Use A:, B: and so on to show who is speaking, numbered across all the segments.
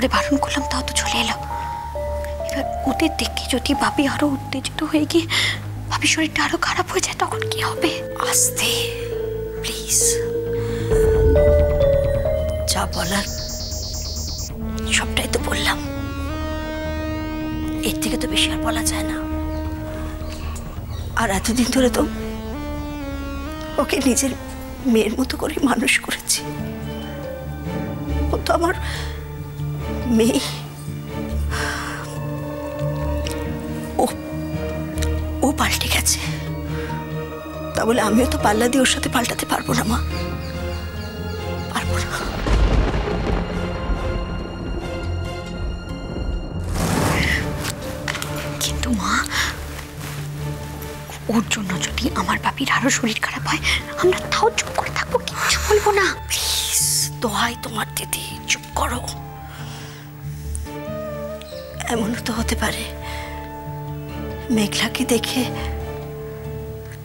A: করে বারণ করলাম, তাও তো চলে এলো। এবার ওদের দেখে যদি ভাবি আরো উত্তেজিত হয়ে গিয়ে ভাবির শরীরটা আরো খারাপ হয়ে যায়, তখন কি হবে?
B: আস্তে প্লিজ, যা বলার সবটাই তো বললাম, এর থেকে তো বেশি আর বলা যায় না। আর এতদিন ধরে তো ওকে নিজের মেয়ের মতো করে মানুষ করেছি। ও তো আমার মেয়ে। ও পাল্টে গেছে, তা বলে আমিও তো পাল্লা দিয়ে ওর সাথে পাল্টাতে পারবো না মা, পারবো না।
A: কিন্তু মা, ওর জন্য যদি আমার বাপির আরো শরীর খারাপ হয়, আমরা তাও চুপ করে থাকবো, কিচ্ছু বলবো না।
B: প্লিজ দোহাই তোমার দিদি, চুপ করো। এমনও তো হতে পারে মেঘলাকে দেখে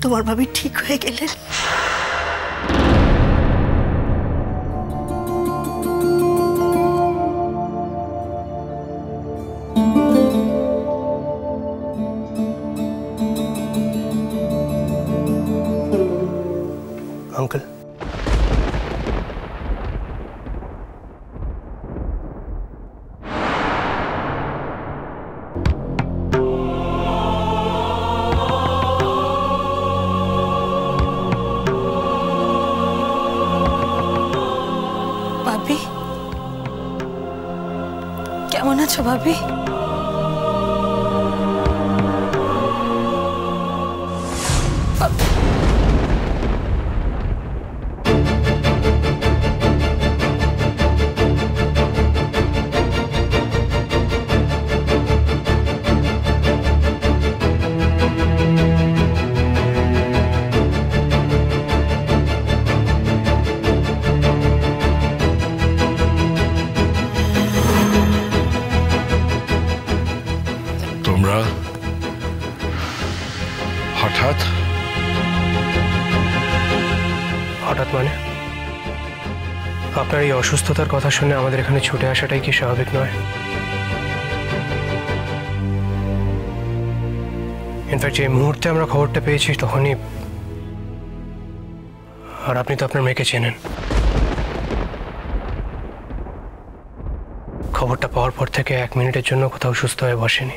B: তোমার ভাবি ঠিক হয়ে গেলেন।
C: अंकल,
B: ভাবি কেমন আছো ভাবি?
D: তোমরা হঠাৎ
C: হঠাৎ মানে আপনার এই অসুস্থতার কথা শুনে আমাদের এখানে ছুটে আসাটাই কি স্বাভাবিক নয়? ইনফ্যাক্ট যে মুহূর্তে আমরা খবরটা পেয়েছি তখনই, আর আপনি তো আপনার মেয়েকে চেনেন, খবরটা পাওয়ার পর থেকে 1 মিনিটের জন্য কোথাও সুস্থ হয়ে বসেনি।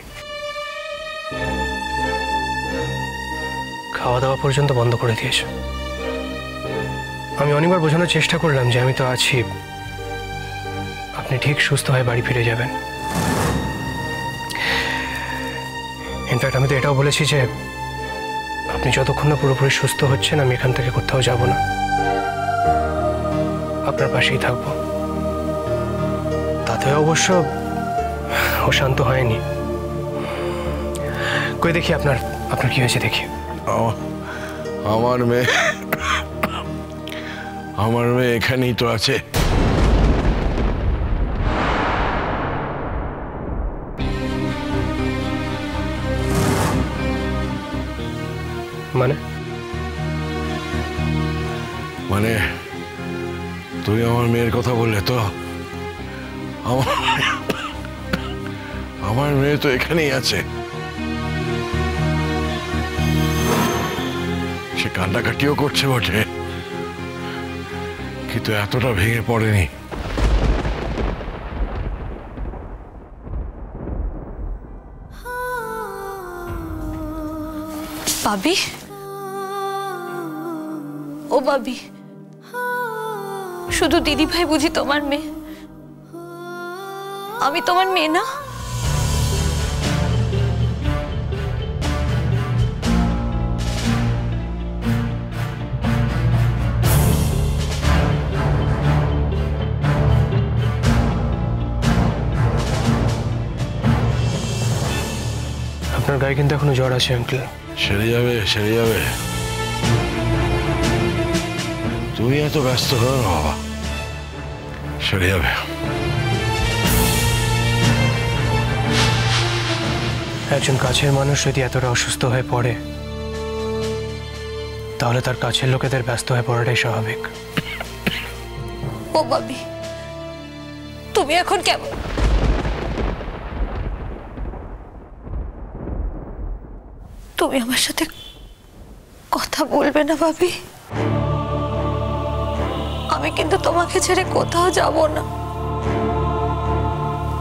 C: খাওয়া দাওয়া পর্যন্ত বন্ধ করে দিয়েছে। আমি অনেকবার বোঝানোর চেষ্টা করলাম যে আমি তো আছি, আপনি ঠিক সুস্থ হয়ে বাড়ি ফিরে যাবেন। ইনফ্যাক্ট আমি তো এটাও বলেছি যে আপনি যতক্ষণ না পুরোপুরি সুস্থ হচ্ছেন আমি এখান থেকে কোথাও যাব না, আপনার পাশেই থাকবো। তাতে অবশ্য ও শান্ত হয়নি। কই দেখি আপনার কি হয়েছে দেখি।
D: আমার মেয়ে এখানেই তো আছে।
C: মানে
D: মানে তুই আমার মেয়ের কথা বললে তো? আমার মেয়ে তো এখানেই আছে। সে কান্নাকাটিও করছে বটে, কিন্তু এতটা ভেঙে পড়েনি।
A: ভাবি, ও ভাবি, শুধু দিদি ভাই বুঝি তোমার মেয়ে? আমি তোমার মেয়ে না?
C: আপনার গায়ে কিন্তু এখনো জ্বর আছে আঙ্কেল।
D: সেরে যাবে, সেরে যাবে। তুমি এত ব্যস্ত হও না বাবা, সেরে যাবে।
C: একজন কাছের মানুষ যদি এতটা অসুস্থ হয়ে পড়ে, তাহলে তার কাছের লোকেদের ব্যস্ত হয়ে পড়াটাই স্বাভাবিক।
A: ও ভাবি, তুমি এখন কেমন? তুমি আমার সাথে কথা বলবে না ভাবি? আমি কিন্তু তোমাকে ছেড়ে কোথাও যাব না।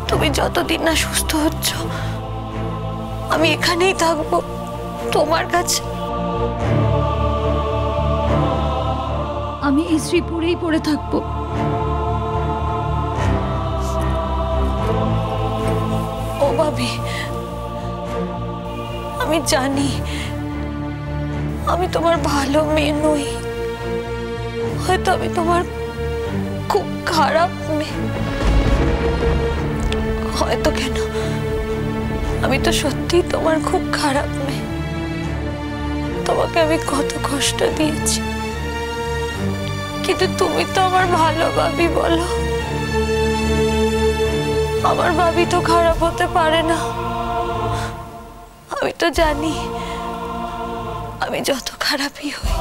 A: তুমি যতদিন না সুস্থ হচ্ছ আমি এখানেই থাকবো তোমার কাছে।
E: আমি এই শ্রীপুরেই পড়ে থাকবো।
A: ও ভাবি, আমি জানি আমি তোমার ভালো মেয়ে নই, হয়তো আমি তোমার খুব খারাপ মেয়ে, হয়তো কেন আমি তো সত্যি তোমার খুব খারাপ মেয়ে। তোমাকে আমি কত কষ্ট দিয়েছি, কিন্তু তুমি তো আমার ভালো ভাবি। বলো, আমার ভাবি তো খারাপ হতে পারে না। আমি তো জানি আমি যত খারাপই হই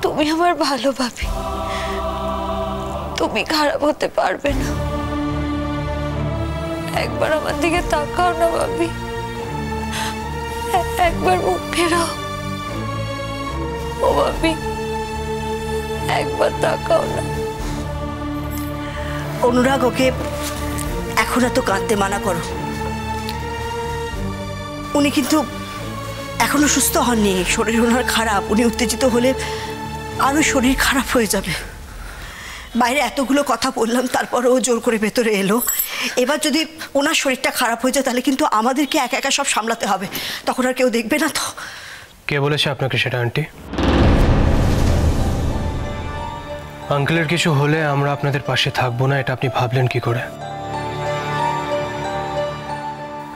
A: তুমি আমার ভালো ভাবি, তুমি খারাপ হতে পারবে না। একবার আমার দিকে তাকাও না ভাবি, একবার মুখ ফেরাও। ও ভাবি, একবার তাকাও না।
B: অনুরাগ, ওকে এখন এত কাঁদতে মানা করো। উনি কিন্তু এখনো সুস্থ হননি, শরীর ওনার খারাপ। উনি উত্তেজিত হলে আরো শরীর খারাপ হয়ে যাবে। বাইরে এতগুলো কথা বললাম, তারপরে ও জোর করে ভেতরে এলো। এবার যদি ওনার শরীরটা খারাপ হয়ে যায় তাহলে কিন্তু আমাদেরকে একা একা সব সামলাতে হবে, তখন আর কেউ দেখবে না তো।
C: কে বলেছে আপনাকে সেটা আন্টি? আঙ্কেলের কিছু হলে আমরা আপনাদের পাশে থাকবো না, এটা আপনি ভাবলেন কি করে?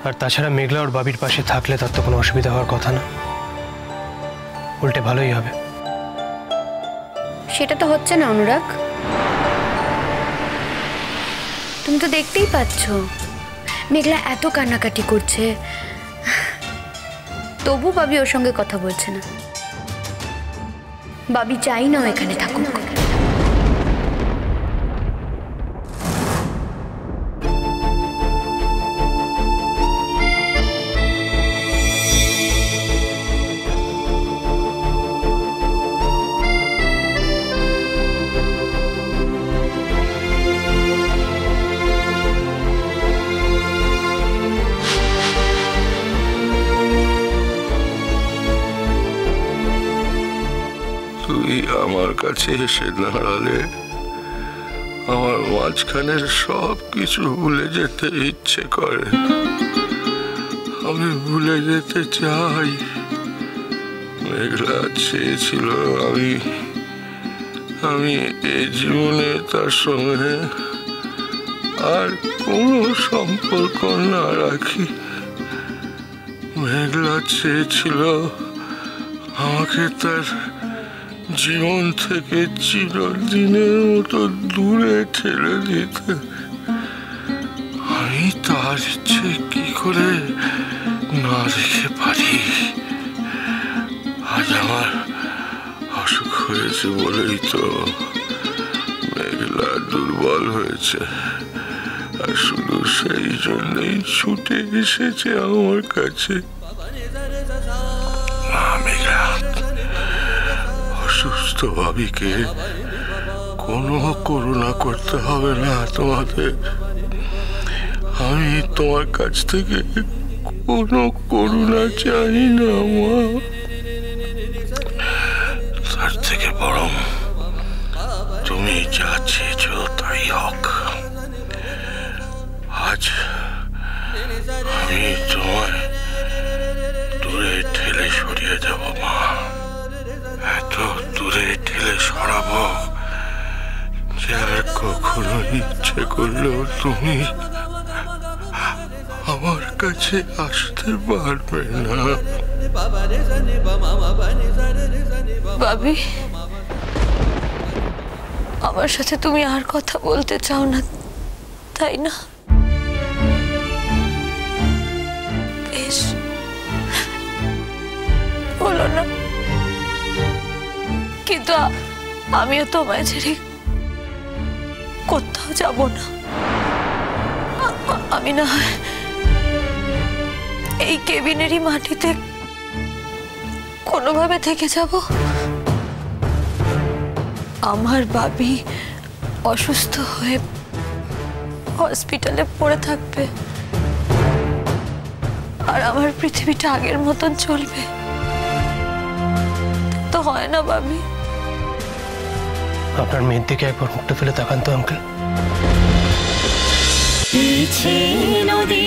C: আর তাছাড়া মেঘলা ওর বাবির পাশে থাকলে তার তো কোনো অসুবিধা হওয়ার কথা না, উল্টে ভালোই হবে।
E: সেটা তো হচ্ছে না অনুরাগ, তুমি তো দেখতেই পাচ্ছ মেঘলা এত কান্নাকাটি করছে, তবু বাবি ওর সঙ্গে কথা বলছে না। বাবি চাই না এখানে থাকুক।
D: তুই আমার কাছে এসে দাঁড়ালে আমার মাঝখানের সব কিছু ভুলে যেতে ইচ্ছে করে। আমি ভুলে যেতে চাই। মেঘলা চেয়েছিল আমি এই জীবনে তার সঙ্গে আর কোনো সম্পর্ক না রাখি। মেঘলা চেয়েছিল আমাকে তার জীবন থেকে চিরদিনের মতো দূরে ঠেলে দিতে। আমি তার ইচ্ছে কি করে না রেখে পারি? আজ আমার অসুখ হয়েছে বলেই তো মেঘলা দুর্বল হয়েছে, আর শুধু সেই জন্যই ছুটে এসেছে আমার কাছে। মেঘলা, অসুস্থ ভাবিকে কোনো করুণা করতে হবে না তোমাদের। আমি তোমার কাছ থেকে কোনো করুণা চাই না মা। তার থেকে বরং তুমি যা চেয়েছ তাই হোক। আজ আমি তোমায় দূরে ঠেলে সরিয়ে দেব মা, এত দূরে ঠেলে সরাবো যে আর কখনো ইচ্ছে করলেও তুমি আমার কাছে আসতে পারবে না।
A: ভাবি, আমার সাথে তুমি আর কথা বলতে চাও না তাই না? বেশ, বলো না, কিন্তু আমিও তোমায় ছেড়ে কোথাও যাব না। আমি না হয় এই কেবিনেরই মাটিতে কোনোভাবে থেকে যাব? আমার বাবি অসুস্থ হয়ে হসপিটালে পড়ে থাকবে, আর আমার পৃথিবীটা আগের মতন চলবে? তো হয় না বাবি।
C: আপনার মেয়ের দিকে একবার মুখটা তুলে তাকান তো আঙ্কেল।
F: নদী